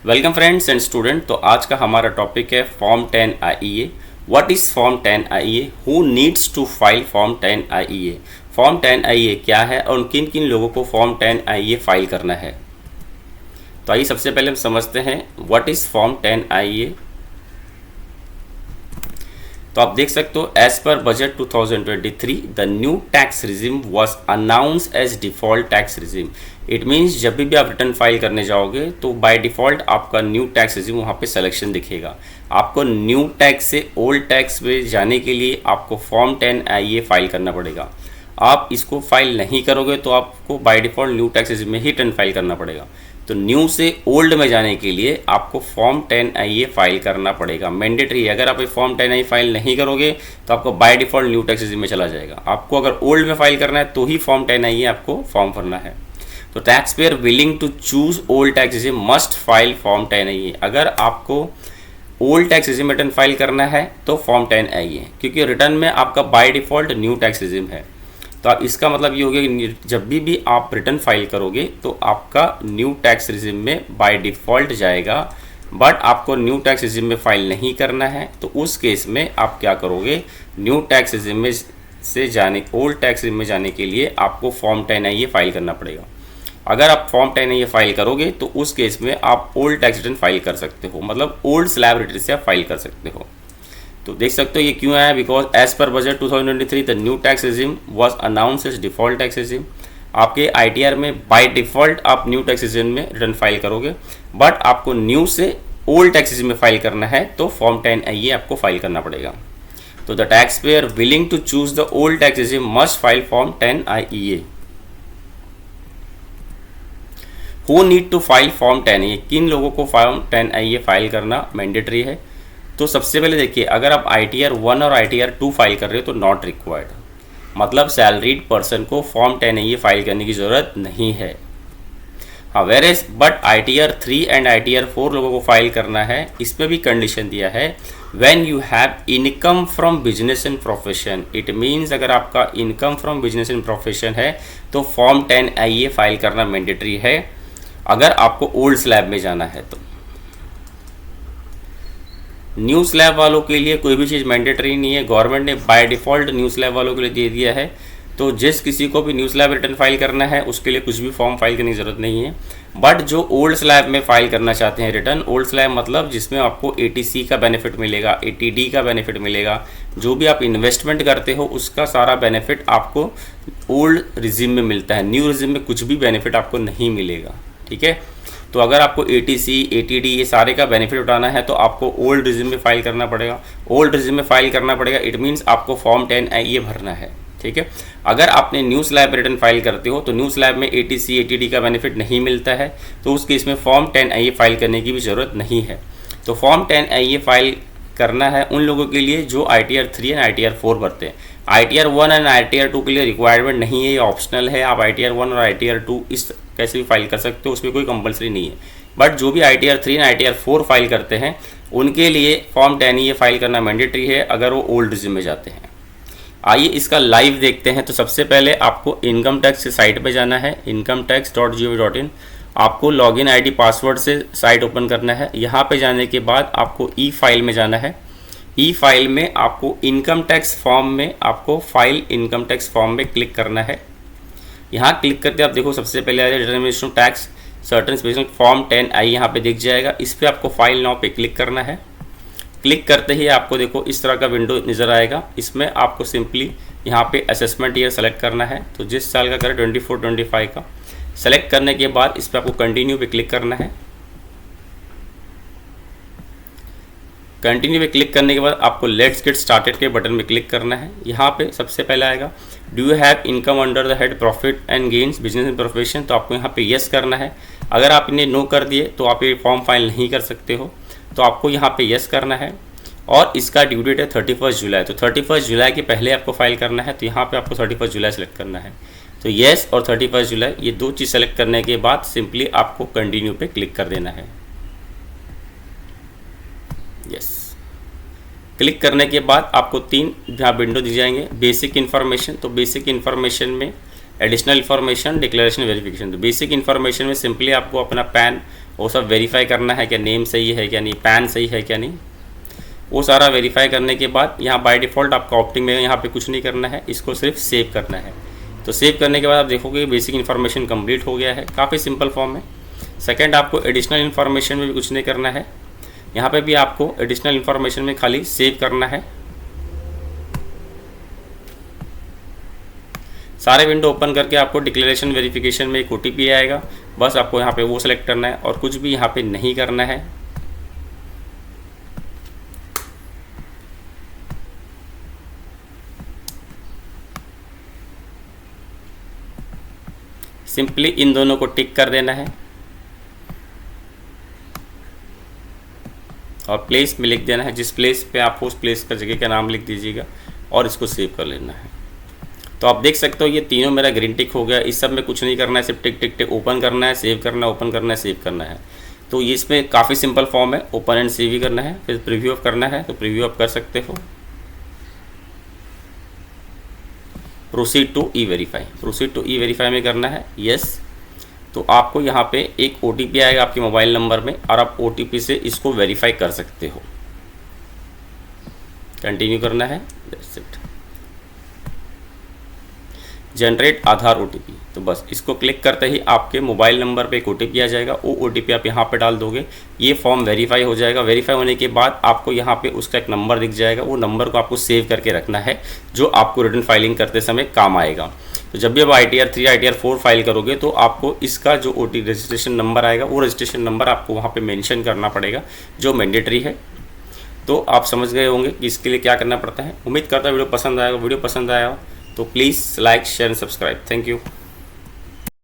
Welcome friends and student. तो आज का हमारा टॉपिक है form 10 IEA. What is form 10 IEA? Who needs to file form 10 IEA? Form 10 IEA क्या है और किन किन लोगों को फॉर्म 10 आईईए फाइल करना है। तो आइए सबसे पहले हम समझते हैं व्हाट इज़ फॉर्म 10 आईईए। तो आप देख सकते हो एज पर budget 2023 the new tax regime was announce as default tax regime. It means जब भी आप रिटर्न फाइल करने जाओगे तो बाय डिफ़ॉल्ट आपका न्यू टैक्स रिजिम वहाँ पे सिलेक्शन दिखेगा। आपको न्यू टैक्स से ओल्ड टैक्स में जाने के लिए आपको फॉर्म 10 आईईए फाइल करना पड़ेगा। आप इसको फाइल नहीं करोगे तो आपको by default new tax regime में ही रिटर्न फाइल करना पड़ेगा। तो न्यू से ओल्ड में जाने के लिए आपको फॉर्म 10 आईईए फाइल करना पड़ेगा, मैंडेटरी है। अगर आप फॉर्म 10 आईईए फाइल नहीं करोगे तो आपको by default new tax regime में चला जाएगा। आपको अगर ओल्ड में फाइल करना है तो ही फॉर्म 10 आईईए आपको फॉर्म भरना है। तो tax payer willing to choose old tax regime must file form 10 IEA. अगर आपको old tax regime return file करना है तो फॉर्म 10 आईईए, क्योंकि रिटर्न में आपका by default new tax regime है। तो आप इसका मतलब ये हो गया कि जब भी आप रिटर्न फाइल करोगे तो आपका न्यू टैक्स रिजिम में बाय डिफ़ॉल्ट जाएगा। बट आपको न्यू टैक्स रिजिम में फाइल नहीं करना है तो उस केस में आप क्या करोगे, न्यू टैक्स रिजिम में से जाने ओल्ड टैक्स रिजिम में जाने के लिए आपको फॉर्म 10 आईईए फाइल करना पड़ेगा। अगर आप फॉर्म 10 आईईए फाइल करोगे तो उस केस में आप ओल्ड टैक्स रिटर्न फाइल कर सकते हो, मतलब ओल्ड स्लैब रिटर्न से आप फाइल कर सकते हो। तो देख सकते हो ये क्यों आया, बिकॉज एज पर budget 2023 the new tax regime was announce as default tax regime. आपके आईटीआर में बाय डिफ़ॉल्ट आप न्यू टैक्स रिजिम में रिटर्न फाइल करोगे, बट आपको न्यू से ओल्ड टैक्स रिजिम में फाइल करना है तो फॉर्म 10 आईईए आपको फाइल करना पड़ेगा। तो the tax payer willing to choose the old tax regime must file form 10 IEA. Who need to file form 10 IEA? किन लोगों को फॉर्म 10 आईईए फाइल करना मैंडेटरी है? तो सबसे पहले देखिए, अगर आप ITR 1 और ITR 2 फाइल कर रहे हो तो नॉट रिक्वायर्ड, मतलब सैलरीड पर्सन को फॉर्म 10 आईईए फाइल करने की ज़रूरत नहीं है। हाँ, वेरेज बट ITR 3 एंड ITR 4 लोगों को फाइल करना है। इसमें भी कंडीशन दिया है, when you have income from business and profession. It means अगर आपका income from business and profession है तो फॉर्म 10 आईईए फाइल करना मैंडेटरी है, अगर आपको ओल्ड स्लैब में जाना है तो। न्यू स्लैब वालों के लिए कोई भी चीज़ मैंडेटरी नहीं है, गवर्नमेंट ने बाय डिफ़ॉल्ट न्यू स्लैब वालों के लिए दे दिया है। तो जिस किसी को भी न्यू स्लैब रिटर्न फाइल करना है उसके लिए कुछ भी फॉर्म फाइल करने की ज़रूरत नहीं है। बट जो ओल्ड स्लैब में फाइल करना चाहते हैं रिटर्न, ओल्ड स्लैब मतलब जिसमें आपको ATC का बेनिफिट मिलेगा, ATD का बेनिफिट मिलेगा, जो भी आप इन्वेस्टमेंट करते हो उसका सारा बेनिफिट आपको ओल्ड रिजिम में मिलता है। न्यू रिजिम में कुछ भी बेनिफिट आपको नहीं मिलेगा, ठीक है। तो अगर आपको ATC, ATD ये सारे का बेनिफिट उठाना है तो आपको ओल्ड रिजिम में फाइल करना पड़ेगा। ओल्ड रिजिम में फाइल करना पड़ेगा, इट मीन्स आपको फॉर्म 10 आईईए भरना है, ठीक है। अगर आपने न्यू स्लैब रिटर्न फाइल करते हो तो न्यू स्लैब में ATC, ATD का बेनिफिट नहीं मिलता है, तो उस केस में फॉर्म 10 आईईए फाइल करने की भी ज़रूरत नहीं है। तो फॉर्म 10 आईईए फाइल करना है उन लोगों के लिए जो ITR 3 एंड ITR 4 भरते हैं। ITR 1 एंड ITR 2 के लिए रिक्वायरमेंट नहीं है, ये ऑप्शनल है। आप ITR 1 और ITR 2 इस कैसे भी फाइल कर सकते हो, उसमें कोई कंपलसरी नहीं है। बट जो भी ITR 3 एंड ITR 4 फाइल करते हैं उनके लिए फॉर्म 10 आईईए फाइल करना मैंडेटरी है, अगर वो ओल्ड रिजिम में जाते हैं। आइए इसका लाइव देखते हैं। तो सबसे पहले आपको इनकम टैक्स के साइट पे जाना है, incometax.gov.in। आपको लॉगिन आईडी पासवर्ड से साइट ओपन करना है। यहाँ पे जाने के बाद आपको ई फाइल में जाना है। ई फाइल में आपको इनकम टैक्स फॉर्म में आपको फाइल इनकम टैक्स फॉर्म में क्लिक करना है। यहाँ क्लिक करके आप देखो सबसे पहले आ जाए determination of tax certain special form 10 आई यहाँ पे दिख जाएगा। इस पर आपको फाइल नाउ पे क्लिक करना है। क्लिक करते ही आपको देखो इस तरह का विंडो नज़र आएगा। इसमें आपको सिंपली यहाँ पे असेसमेंट ईयर सेलेक्ट करना है, तो जिस साल का करें 24-25 का सेलेक्ट करने के बाद इस पर आपको कंटिन्यू पे क्लिक करना है। कंटिन्यू पे क्लिक करने के बाद आपको लेट्स गेट स्टार्टेड के बटन में क्लिक करना है। यहाँ पे सबसे पहले आएगा do you have income under the head profit and gains business and profession, तो आपको यहाँ पे यस करना है। अगर आप इन्हें नो कर दिए तो आप ये फॉर्म फाइल नहीं कर सकते हो, तो आपको यहाँ पे यस करना है। और इसका ड्यू डेट है 31 जुलाई, तो 31 जुलाई के पहले आपको फाइल करना है, तो यहाँ पे आपको 31 जुलाई सेलेक्ट करना है। तो येस और 31 जुलाई ये दो चीज़ सेलेक्ट करने के बाद सिंपली आपको कंटिन्यू पे क्लिक कर देना है। यस, क्लिक करने के बाद आपको 3 यहाँ विंडो दी जाएंगे। बेसिक इन्फॉर्मेशन, तो बेसिक इन्फॉर्मेशन में एडिशनल इन्फॉर्मेशन, डिक्लेरेशन, वेरिफिकेशन। तो बेसिक इन्फॉर्मेशन में सिंपली आपको अपना पैन वो सब वेरीफाई करना है, क्या नेम सही है क्या नहीं, पैन सही है क्या नहीं, वो सारा वेरीफाई करने के बाद यहाँ बाय डिफ़ॉल्ट आपका ऑप्टिंग में यहाँ पे कुछ नहीं करना है, इसको सिर्फ सेव करना है। तो सेव करने के बाद आप देखोगे बेसिक इन्फॉर्मेशन कंप्लीट हो गया है, काफ़ी सिंपल फॉर्म है। सेकंड, आपको एडिशनल इन्फॉर्मेशन में भी कुछ नहीं करना है, यहाँ पे भी आपको एडिशनल इन्फॉर्मेशन में खाली सेव करना है। सारे विंडो ओपन करके आपको डिक्लेरेशन वेरिफिकेशन में एक OTP आएगा, बस आपको यहाँ पे वो सेलेक्ट करना है और कुछ भी यहाँ पे नहीं करना है। सिंपली इन दोनों को टिक कर देना है और प्लेस में लिख देना है, जिस प्लेस पे आप हो उस प्लेस का जगह का नाम लिख दीजिएगा और इसको सेव कर लेना है। तो आप देख सकते हो ये तीनों मेरा ग्रीन टिक हो गया। इस सब में कुछ नहीं करना है, सिर्फ टिक टिक टिक ओपन करना है, सेव करना है, ओपन करना है, सेव करना है। तो ये इसमें काफ़ी सिंपल फॉर्म है, ओपन एंड सेव ही करना है। फिर प्रीव्यू ऑफ करना है तो प्रीव्यू ऑफ कर सकते हो। Proceed to e verify, proceed to e verify में करना है यस। तो आपको यहाँ पे एक OTP आएगा आपके मोबाइल नंबर में और आप OTP से इसको वेरीफाई कर सकते हो। कंटिन्यू करना है, that's it. Generate Aadhaar OTP, तो बस इसको क्लिक करते ही आपके मोबाइल नंबर पे एक OTP आ जाएगा, वो OTP आप यहाँ पे डाल दोगे, ये फॉर्म वेरीफाई हो जाएगा। वेरीफाई होने के बाद आपको यहाँ पे उसका एक नंबर दिख जाएगा, वो नंबर को आपको सेव करके रखना है जो आपको रिटर्न फाइलिंग करते समय काम आएगा। तो जब भी आप ITR 3 ITR 4 फाइल करोगे तो आपको इसका जो रजिस्ट्रेशन नंबर आएगा वो रजिस्ट्रेशन नंबर आपको वहाँ पे मेंशन करना पड़ेगा, जो मैंडेटरी है। तो आप समझ गए होंगे कि इसके लिए क्या करना पड़ता है। उम्मीद करता हूँ वीडियो पसंद आएगा। वीडियो पसंद आया तो please like share and subscribe. Thank you.